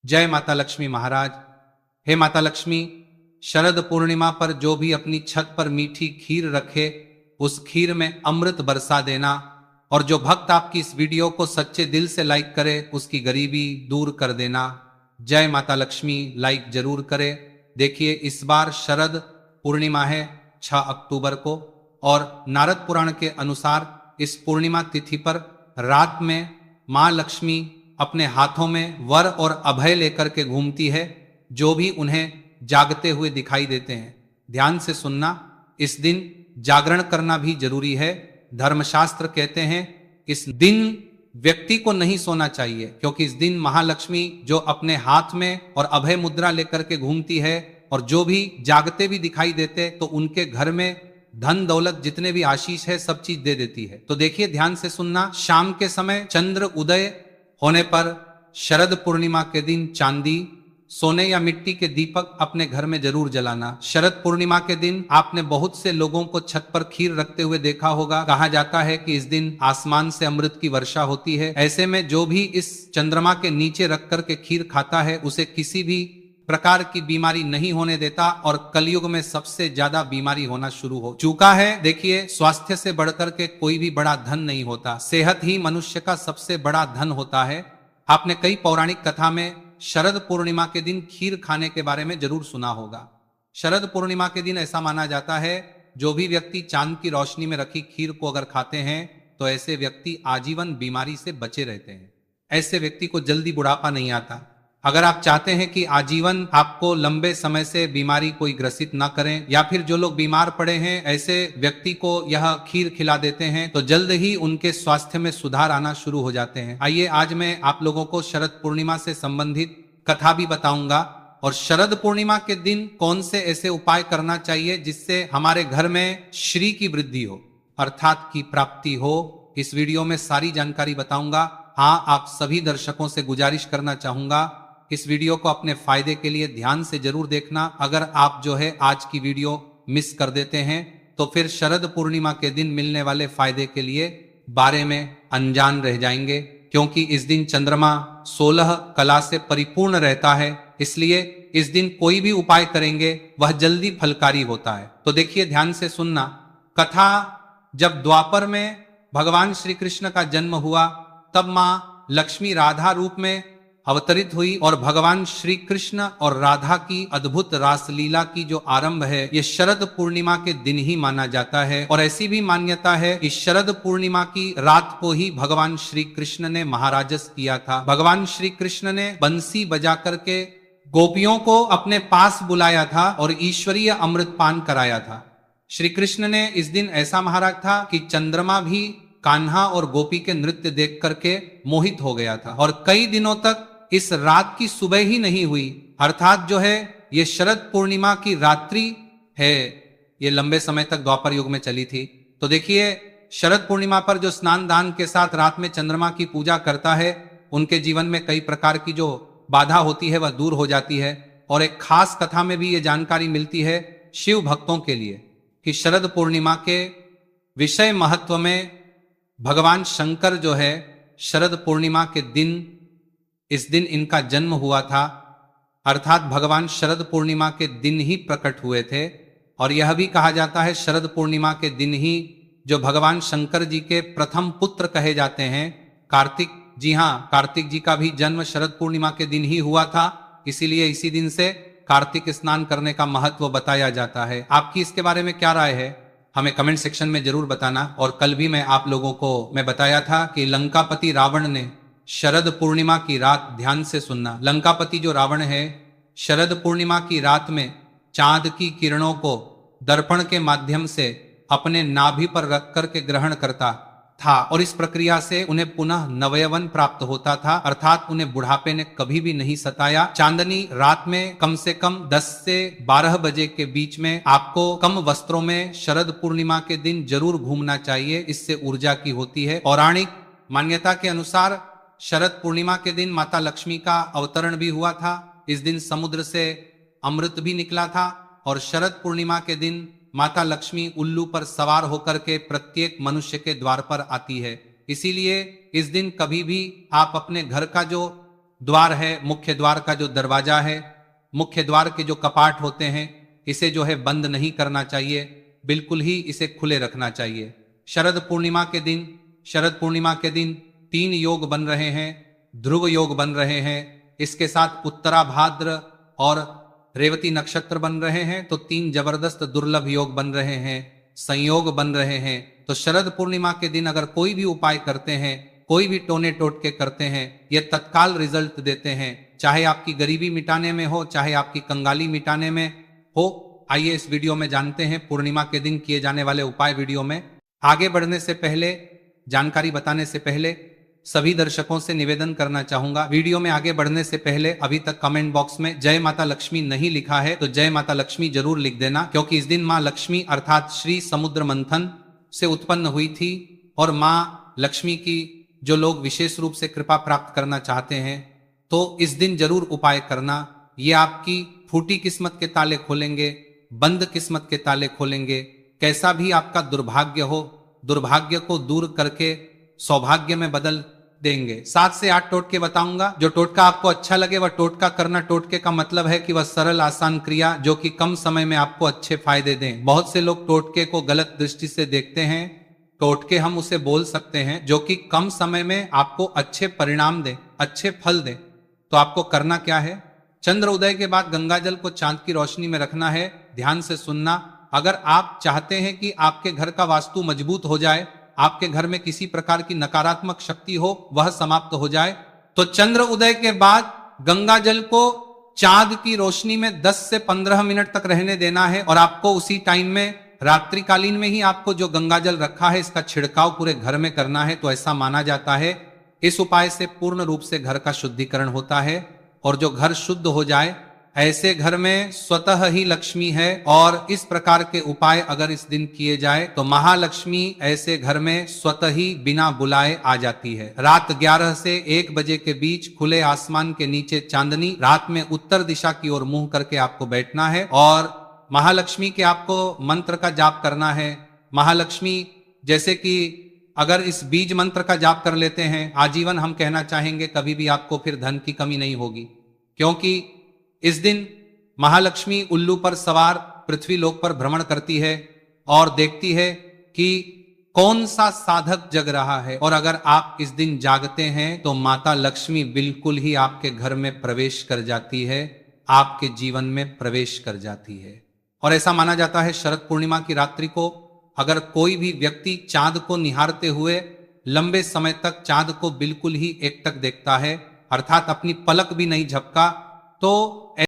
जय माता लक्ष्मी महाराज। हे माता लक्ष्मी, शरद पूर्णिमा पर जो भी अपनी छत पर मीठी खीर रखे उस खीर में अमृत बरसा देना, और जो भक्त आपकी इस वीडियो को सच्चे दिल से लाइक करे उसकी गरीबी दूर कर देना। जय माता लक्ष्मी। लाइक जरूर करे। देखिए, इस बार शरद पूर्णिमा है 6 अक्टूबर को, और नारद पुराण के अनुसार इस पूर्णिमा तिथि पर रात में मां लक्ष्मी अपने हाथों में वर और अभय लेकर के घूमती है, जो भी उन्हें जागते हुए दिखाई देते हैं। ध्यान से सुनना, इस दिन जागरण करना भी जरूरी है। धर्मशास्त्र कहते हैं इस दिन व्यक्ति को नहीं सोना चाहिए, क्योंकि इस दिन महालक्ष्मी जो अपने हाथ में और अभय मुद्रा लेकर के घूमती है, और जो भी जागते भी दिखाई देते तो उनके घर में धन दौलत जितने भी आशीष है सब चीज दे देती है। तो देखिए, ध्यान से सुनना। शाम के समय चंद्र उदय होने पर शरद पूर्णिमा के दिन चांदी, सोने या मिट्टी के दीपक अपने घर में जरूर जलाना। शरद पूर्णिमा के दिन आपने बहुत से लोगों को छत पर खीर रखते हुए देखा होगा। कहा जाता है कि इस दिन आसमान से अमृत की वर्षा होती है। ऐसे में जो भी इस चंद्रमा के नीचे रख करके खीर खाता है उसे किसी भी प्रकार की बीमारी नहीं होने देता, और कलयुग में सबसे ज्यादा बीमारी होना शुरू हो चुका है। देखिए, स्वास्थ्य से बढ़कर के कोई भी बड़ा धन नहीं होता, सेहत ही मनुष्य का सबसे बड़ा धन होता है। आपने कई पौराणिक कथा में शरद पूर्णिमा के दिन खीर खाने के बारे में जरूर सुना होगा। शरद पूर्णिमा के दिन ऐसा माना जाता है, जो भी व्यक्ति चांद की रोशनी में रखी खीर को अगर खाते हैं तो ऐसे व्यक्ति आजीवन बीमारी से बचे रहते हैं। ऐसे व्यक्ति को जल्दी बुढ़ापा नहीं आता। अगर आप चाहते हैं कि आजीवन आपको लंबे समय से बीमारी कोई ग्रसित ना करें, या फिर जो लोग बीमार पड़े हैं ऐसे व्यक्ति को यह खीर खिला देते हैं तो जल्द ही उनके स्वास्थ्य में सुधार आना शुरू हो जाते हैं। आइए, आज मैं आप लोगों को शरद पूर्णिमा से संबंधित कथा भी बताऊंगा, और शरद पूर्णिमा के दिन कौन से ऐसे उपाय करना चाहिए जिससे हमारे घर में श्री की वृद्धि हो, अर्थात की प्राप्ति हो। इस वीडियो में सारी जानकारी बताऊंगा। हाँ, आप सभी दर्शकों से गुजारिश करना चाहूंगा, इस वीडियो को अपने फायदे के लिए ध्यान से जरूर देखना। अगर आप जो है आज की वीडियो मिस कर देते हैं तो फिर शरद पूर्णिमा के दिन मिलने वाले फायदे के लिए बारे में अनजान रह जाएंगे, क्योंकि इस दिन चंद्रमा 16 कला से परिपूर्ण रहता है। इसलिए इस दिन कोई भी उपाय करेंगे वह जल्दी फलकारी होता है। तो देखिए, ध्यान से सुनना। कथा, जब द्वापर में भगवान श्री कृष्ण का जन्म हुआ तब मां लक्ष्मी राधा रूप में अवतरित हुई, और भगवान श्री कृष्ण और राधा की अद्भुत रासलीला की जो आरंभ है ये शरद पूर्णिमा के दिन ही माना जाता है। और ऐसी भी मान्यता है कि शरद पूर्णिमा की रात को ही भगवान श्री कृष्ण ने महाराजस किया था। भगवान श्री कृष्ण ने बंसी बजा करके गोपियों को अपने पास बुलाया था और ईश्वरीय अमृत पान कराया था। श्री कृष्ण ने इस दिन ऐसा महाराज था कि चंद्रमा भी कान्हा और गोपी के नृत्य देख करके मोहित हो गया था, और कई दिनों तक इस रात की सुबह ही नहीं हुई। अर्थात जो है ये शरद पूर्णिमा की रात्रि है, ये लंबे समय तक द्वापर युग में चली थी। तो देखिए, शरद पूर्णिमा पर जो स्नान दान के साथ रात में चंद्रमा की पूजा करता है उनके जीवन में कई प्रकार की जो बाधा होती है वह दूर हो जाती है। और एक खास कथा में भी ये जानकारी मिलती है शिव भक्तों के लिए कि शरद पूर्णिमा के विषय महत्व में भगवान शंकर जो है शरद पूर्णिमा के दिन, इस दिन इनका जन्म हुआ था, अर्थात भगवान शरद पूर्णिमा के दिन ही प्रकट हुए थे। और यह भी कहा जाता है शरद पूर्णिमा के दिन ही जो भगवान शंकर जी के प्रथम पुत्र कहे जाते हैं कार्तिक, जी हाँ, कार्तिक जी का भी जन्म शरद पूर्णिमा के दिन ही हुआ था। इसीलिए इसी दिन से कार्तिक स्नान करने का महत्व बताया जाता है। आपकी इसके बारे में क्या राय है, हमें कमेंट सेक्शन में जरूर बताना। और कल भी मैं आप लोगों को मैं बताया था कि लंकापति रावण ने शरद पूर्णिमा की रात, ध्यान से सुनना, लंकापति जो रावण है शरद पूर्णिमा की रात में चांद की किरणों को दर्पण के माध्यम से अपने नाभि पर रख करके ग्रहण करता था, और इस प्रक्रिया से उन्हें पुनः नवयवन प्राप्त होता था, अर्थात उन्हें बुढ़ापे ने कभी भी नहीं सताया। चांदनी रात में कम से कम 10 से 12 बजे के बीच में आपको कम वस्त्रों में शरद पूर्णिमा के दिन जरूर घूमना चाहिए, इससे ऊर्जा की होती है। पौराणिक मान्यता के अनुसार शरद पूर्णिमा के दिन माता लक्ष्मी का अवतरण भी हुआ था। इस दिन समुद्र से अमृत भी निकला था, और शरद पूर्णिमा के दिन माता लक्ष्मी उल्लू पर सवार होकर के प्रत्येक मनुष्य के द्वार पर आती है। इसीलिए इस दिन कभी भी आप अपने घर का जो द्वार है, मुख्य द्वार का जो दरवाजा है, मुख्य द्वार के जो कपाट होते हैं, इसे जो है बंद नहीं करना चाहिए, बिल्कुल ही इसे खुले रखना चाहिए। शरद पूर्णिमा के दिन 3 योग बन रहे हैं, ध्रुव योग बन रहे हैं, इसके साथ उत्तरा भाद्र और रेवती नक्षत्र बन रहे हैं, तो 3 जबरदस्त दुर्लभ योग बन रहे हैं, संयोग बन रहे हैं। तो शरद पूर्णिमा के दिन अगर कोई भी उपाय करते हैं, कोई भी टोने टोटके करते हैं, ये तत्काल रिजल्ट देते हैं, चाहे आपकी गरीबी मिटाने में हो, चाहे आपकी कंगाली मिटाने में हो। आइए इस वीडियो में जानते हैं पूर्णिमा के दिन किए जाने वाले उपाय। वीडियो में आगे बढ़ने से पहले, जानकारी बताने से पहले सभी दर्शकों से निवेदन करना चाहूंगा, वीडियो में आगे बढ़ने से पहले अभी तक कमेंट बॉक्स में जय माता लक्ष्मी नहीं लिखा है तो जय माता लक्ष्मी जरूर लिख देना, क्योंकि इस दिन माँ लक्ष्मी अर्थात श्री समुद्र मंथन से उत्पन्न हुई थी और माँ लक्ष्मी की जो लोग विशेष रूप से कृपा प्राप्त करना चाहते हैं तो इस दिन जरूर उपाय करना। ये आपकी फूटी किस्मत के ताले खोलेंगे, बंद किस्मत के ताले खोलेंगे। कैसा भी आपका दुर्भाग्य हो, दुर्भाग्य को दूर करके सौभाग्य में बदल देंगे। 7 से 8 टोटके बताऊंगा, जो टोटका आपको अच्छा लगे वह टोटका करना। टोटके का मतलब है कि वह सरल आसान क्रिया जो कि कम समय में आपको अच्छे फायदे दें। बहुत से लोग टोटके को गलत दृष्टि से देखते हैं। टोटके हम उसे बोल सकते हैं जो कि कम समय में आपको अच्छे परिणाम दे, अच्छे फल दे। तो आपको करना क्या है, चंद्र उदय के बाद गंगा जल को चांद की रोशनी में रखना है। ध्यान से सुनना, अगर आप चाहते हैं कि आपके घर का वास्तु मजबूत हो जाए, आपके घर में किसी प्रकार की नकारात्मक शक्ति हो वह समाप्त हो जाए, तो चंद्र उदय के बाद गंगा जल को चांद की रोशनी में 10 से 15 मिनट तक रहने देना है और आपको उसी टाइम में, रात्रिकालीन में ही आपको जो गंगा जल रखा है इसका छिड़काव पूरे घर में करना है। तो ऐसा माना जाता है इस उपाय से पूर्ण रूप से घर का शुद्धिकरण होता है और जो घर शुद्ध हो जाए ऐसे घर में स्वतः ही लक्ष्मी है। और इस प्रकार के उपाय अगर इस दिन किए जाए तो महालक्ष्मी ऐसे घर में स्वतः ही बिना बुलाए आ जाती है। रात 11 से 1 बजे के बीच खुले आसमान के नीचे चांदनी रात में उत्तर दिशा की ओर मुंह करके आपको बैठना है और महालक्ष्मी के आपको मंत्र का जाप करना है। महालक्ष्मी जैसे कि अगर इस बीज मंत्र का जाप कर लेते हैं आजीवन, हम कहना चाहेंगे कभी भी आपको फिर धन की कमी नहीं होगी, क्योंकि इस दिन महालक्ष्मी उल्लू पर सवार पृथ्वी लोक पर भ्रमण करती है और देखती है कि कौन सा साधक जग रहा है। और अगर आप इस दिन जागते हैं तो माता लक्ष्मी बिल्कुल ही आपके घर में प्रवेश कर जाती है, आपके जीवन में प्रवेश कर जाती है। और ऐसा माना जाता है शरद पूर्णिमा की रात्रि को अगर कोई भी व्यक्ति चांद को निहारते हुए लंबे समय तक चांद को बिल्कुल ही एकटक देखता है, अर्थात अपनी पलक भी नहीं झपका, तो